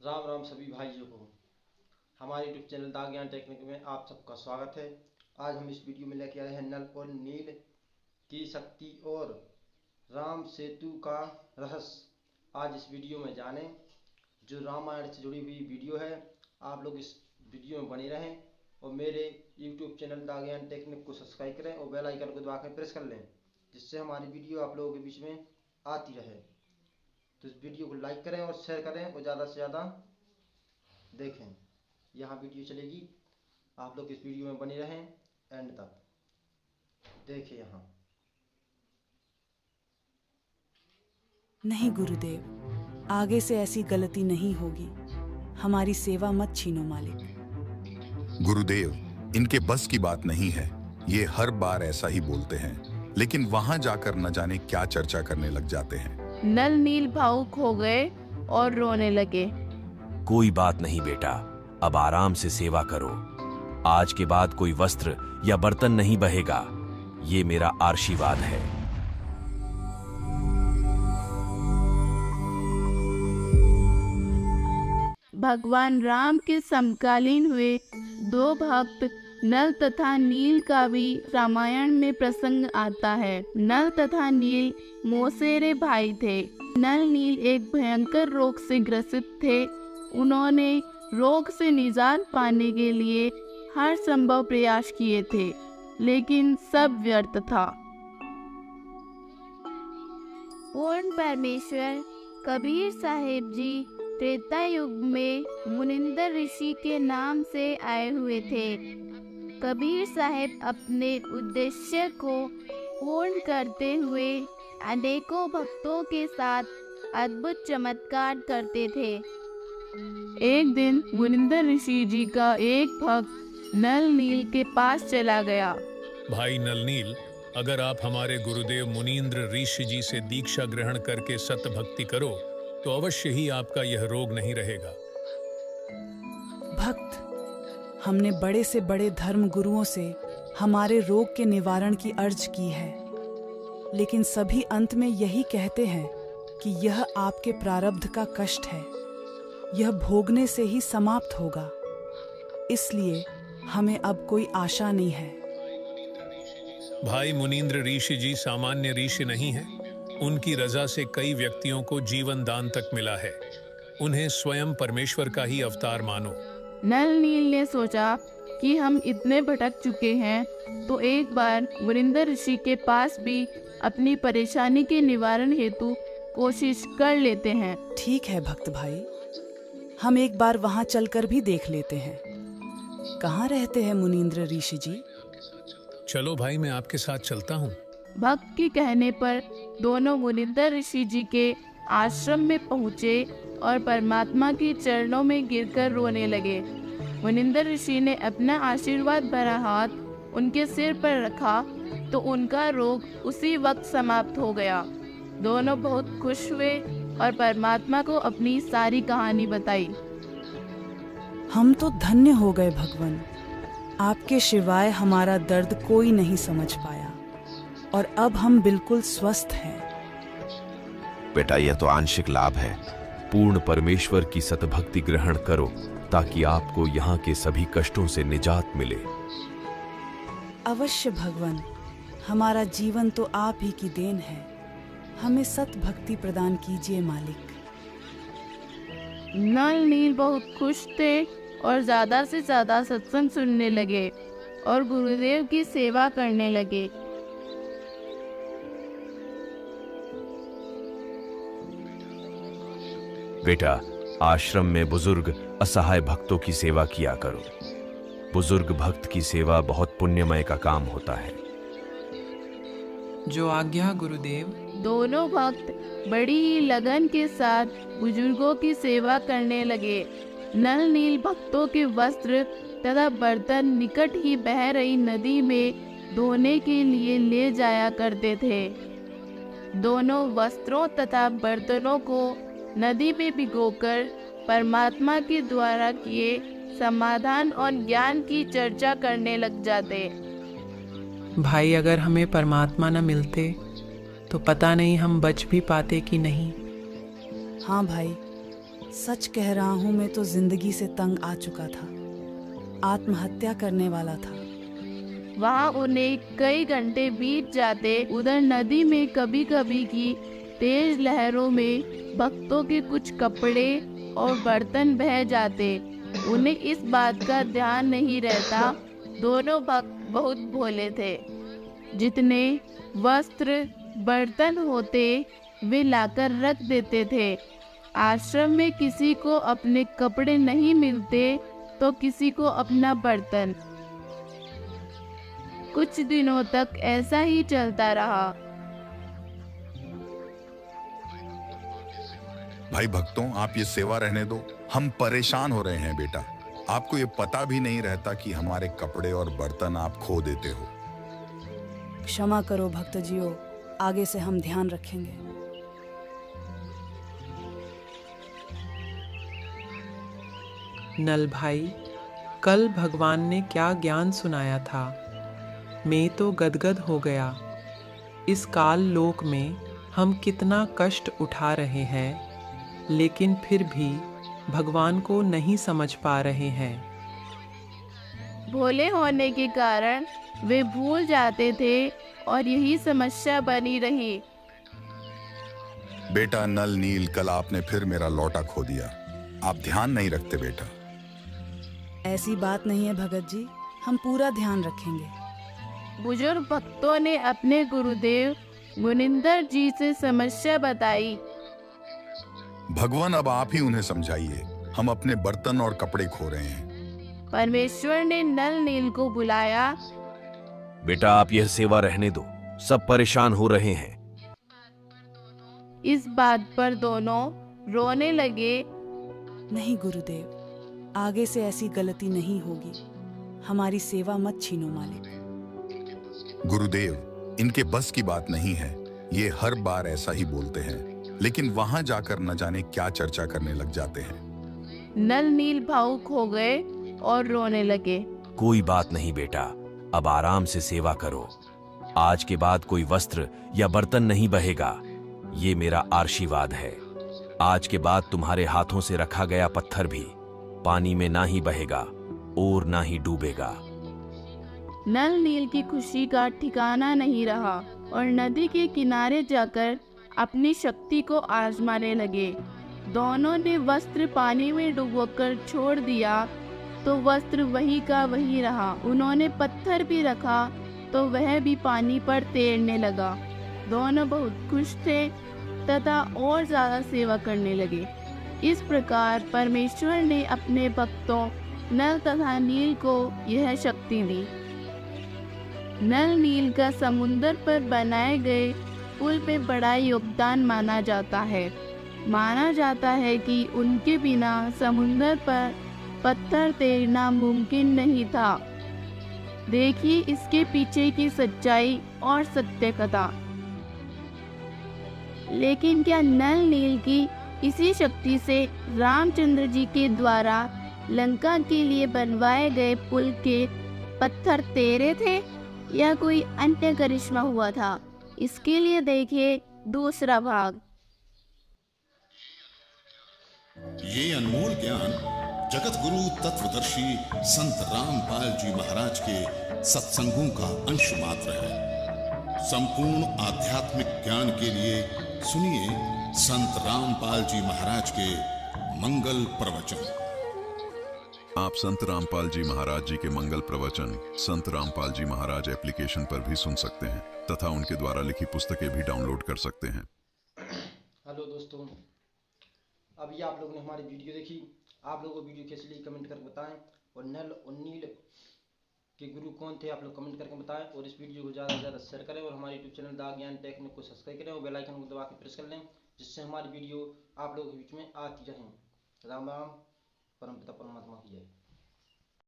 राम राम सभी भाइयों को हमारे यूट्यूब चैनल द ज्ञान टेक्निक में आप सबका स्वागत है। आज हम इस वीडियो में लेके आए हैं नल और नील की शक्ति और राम सेतु का रहस्य। आज इस वीडियो में जानें, जो रामायण से जुड़ी हुई वीडियो है। आप लोग इस वीडियो में बने रहें और मेरे यूट्यूब चैनल द ज्ञान टेक्निक को सब्सक्राइब करें और बेल आइकन को दबा कर प्रेस कर लें, जिससे हमारी वीडियो आप लोगों के बीच में आती रहे। तो इस वीडियो को लाइक करें और शेयर करें और ज़्यादा से ज़्यादा देखें। यहाँ वीडियो चलेगी, आप लोग इस वीडियो में बने रहें एंड तक देखिए। यहाँ नहीं गुरुदेव, आगे से ऐसी गलती नहीं होगी। हमारी सेवा मत छीनो मालिक। गुरुदेव, इनके बस की बात नहीं है। ये हर बार ऐसा ही बोलते हैं, लेकिन वहां जाकर न जाने क्या चर्चा करने लग जाते हैं। नल नील भावुक हो गए और रोने लगे। कोई बात नहीं बेटा, अब आराम से सेवा करो। आज के बाद कोई वस्त्र या बर्तन नहीं बहेगा, ये मेरा आशीर्वाद है। भगवान राम के समकालीन हुए दो भक्त नल तथा नील का भी रामायण में प्रसंग आता है। नल तथा नील मौसेरे भाई थे। नल नील एक भयंकर रोग से ग्रसित थे। उन्होंने रोग से निजात पाने के लिए हर संभव प्रयास किए थे, लेकिन सब व्यर्थ था। पूर्ण परमेश्वर कबीर साहिब जी त्रेता युग में मुनिंदर ऋषि के नाम से आए हुए थे। कबीर साहिब अपने उद्देश्य को पूर्ण करते हुए अनेकों भक्तों के साथ अद्भुत चमत्कार करते थे। एक दिन मुनिंदर ऋषि जी का एक भक्त नल नील के पास चला गया। भाई नल नील, अगर आप हमारे गुरुदेव मुनींद्र ऋषि जी से दीक्षा ग्रहण करके सत भक्ति करो तो अवश्य ही आपका यह रोग नहीं रहेगा। भक्त, हमने बड़े से बड़े धर्म गुरुओं से हमारे रोग के निवारण की अर्ज की है, लेकिन सभी अंत में यही कहते हैं कि यह आपके प्रारब्ध का कष्ट है, यह भोगने से ही समाप्त होगा। इसलिए हमें अब कोई आशा नहीं है। भाई मुनींद्र ऋषि जी सामान्य ऋषि नहीं है। उनकी रजा से कई व्यक्तियों को जीवन दान तक मिला है। उन्हें स्वयं परमेश्वर का ही अवतार मानो। नल नील ने सोचा कि हम इतने भटक चुके हैं, तो एक बार मुनिंदर ऋषि के पास भी अपनी परेशानी के निवारण हेतु कोशिश कर लेते हैं। ठीक है भक्त भाई, हम एक बार वहां चलकर भी देख लेते हैं। कहाँ रहते हैं मुनींद्र ऋषि जी? चलो भाई, मैं आपके साथ चलता हूँ। भक्त के कहने पर दोनों मुनिंदर ऋषि जी के आश्रम में पहुँचे और परमात्मा के चरणों में गिरकर रोने लगे। मुनिंदर ऋषि ने अपना आशीर्वाद भरा हाथ उनके सिर पर रखा तो उनका रोग उसी वक्त समाप्त हो गया। दोनों बहुत खुश हुए और परमात्मा को अपनी सारी कहानी बताई। हम तो धन्य हो गए भगवान, आपके सिवाय हमारा दर्द कोई नहीं समझ पाया और अब हम बिल्कुल स्वस्थ हैं। बेटा, यह तो आंशिक लाभ है। पूर्ण परमेश्वर की सतभक्ति ग्रहण करो ताकि आपको यहाँ के सभी कष्टों से निजात मिले। अवश्य भगवान, हमारा जीवन तो आप ही की देन है। हमें सत भक्ति प्रदान कीजिए मालिक। नल नील बहुत खुश थे और ज्यादा से ज्यादा सत्संग सुनने लगे और गुरुदेव की सेवा करने लगे। बेटा, आश्रम में बुजुर्ग असहाय भक्तों की सेवा किया करो। बुजुर्ग भक्त की सेवा बहुत पुण्यमय का काम होता है। जो आज्ञा गुरुदेव। दोनों भक्त बड़ी ही लगन के साथ बुजुर्गों की सेवा करने लगे। नल नील भक्तों के वस्त्र तथा बर्तन निकट ही बह रही नदी में धोने के लिए ले जाया करते थे। दोनों वस्त्रों तथा बर्तनों को नदी में भिगोकर परमात्मा के द्वारा किए समाधान और ज्ञान की चर्चा करने लग जाते। भाई, अगर हमें परमात्मा न मिलते तो पता नहीं हम बच भी पाते कि नहीं। हाँ भाई, सच कह रहा हूँ, मैं तो जिंदगी से तंग आ चुका था, आत्महत्या करने वाला था। वहाँ उन्हें कई घंटे बीत जाते। उधर नदी में कभी कभी की तेज लहरों में भक्तों के कुछ कपड़े और बर्तन बह जाते। उन्हें इस बात का ध्यान नहीं रहता। दोनों भक्त बहुत भोले थे। जितने वस्त्र बर्तन होते वे लाकर रख देते थे। आश्रम में किसी को अपने कपड़े नहीं मिलते तो किसी को अपना बर्तन। कुछ दिनों तक ऐसा ही चलता रहा। भाई भक्तों, आप ये सेवा रहने दो, हम परेशान हो रहे हैं बेटा। आपको ये पता भी नहीं रहता कि हमारे कपड़े और बर्तन आप खो देते हो। क्षमा करो भक्तजियों, आगे से हम ध्यान रखेंगे। नल भाई, कल भगवान ने क्या ज्ञान सुनाया था, मैं तो गदगद हो गया। इस काल लोक में हम कितना कष्ट उठा रहे हैं, लेकिन फिर भी भगवान को नहीं समझ पा रहे हैं। भोले होने के कारण वे भूल जाते थे और यही समस्या बनी रही। बेटा नल नील, कल आपने फिर मेरा लौटा खो दिया। आप ध्यान नहीं रखते बेटा। ऐसी बात नहीं है भगत जी, हम पूरा ध्यान रखेंगे। बुजुर्ग भक्तों ने अपने गुरुदेव मुनिंदर जी से समस्या बताई। भगवान, अब आप ही उन्हें समझाइए, हम अपने बर्तन और कपड़े खो रहे हैं। परमेश्वर ने नल नील को बुलाया। बेटा आप यह सेवा रहने दो, सब परेशान हो रहे हैं। इस बात पर दोनों रोने लगे। नहीं गुरुदेव, आगे से ऐसी गलती नहीं होगी। हमारी सेवा मत छीनो मालिक। गुरुदेव, इनके बस की बात नहीं है। ये हर बार ऐसा ही बोलते हैं, लेकिन वहां जाकर न जाने क्या चर्चा करने लग जाते हैं। नल नील भावुक हो गए और रोने लगे। कोई बात नहीं बेटा, अब आराम से सेवा करो। आज के बाद कोई वस्त्र या बर्तन नहीं बहेगा, ये मेरा आशीर्वाद है। आज के बाद तुम्हारे हाथों से रखा गया पत्थर भी पानी में ना ही बहेगा और ना ही डूबेगा। नल नील की खुशी का ठिकाना नहीं रहा और नदी के किनारे जाकर अपनी शक्ति को आजमाने लगे। दोनों ने वस्त्र पानी में डुबोकर छोड़ दिया तो वस्त्र वही का वही रहा। उन्होंने पत्थर भी रखा तो वह भी पानी पर तैरने लगा। दोनों बहुत खुश थे तथा और ज्यादा सेवा करने लगे। इस प्रकार परमेश्वर ने अपने भक्तों नल तथा नील को यह शक्ति दी। नल नील का समुद्र पर बनाए गए पुल पे बड़ा योगदान माना जाता है। माना जाता है कि उनके बिना समुद्र पर पत्थर तैरना मुमकिन नहीं था। देखिए इसके पीछे की सच्चाई और सत्य कथा। लेकिन क्या नल नील की इसी शक्ति से रामचंद्र जी के द्वारा लंका के लिए बनवाए गए पुल के पत्थर तैरे थे या कोई अन्य करिश्मा हुआ था? इसके लिए देखिए दूसरा भाग। ये अनमोल ज्ञान जगत गुरु तत्वदर्शी संत रामपाल जी महाराज के सत्संगों का अंश मात्र है। संपूर्ण आध्यात्मिक ज्ञान के लिए सुनिए संत रामपाल जी महाराज के मंगल प्रवचन। आप संत रामपाल जी महाराज जी के मंगल प्रवचन संत रामपाल जी महाराज एप्लीकेशन पर भी सुन सकते हैं तथा उनके द्वारा लिखी पुस्तकें भी डाउनलोड कर सकते हैं। हेलो दोस्तों, अभी आप लोगों ने हमारी वीडियो देखी। आप लोगों को वीडियो कैसी लगी कमेंट करके बताएं और नल और नील के गुरु कौन थे आप लोग कमेंट करके बताएं और इस वीडियो को ज़्यादा से ज़्यादा शेयर करें और हमारे यूट्यूब चैनल द ज्ञान टेक्निक को सब्सक्राइब करें और बेल आइकन को दबा के प्रेस कर लें, जिससे हमारी वीडियो आप लोगों के बीच में आती रहे। राम राम, परमपिता परमात्मा की जय।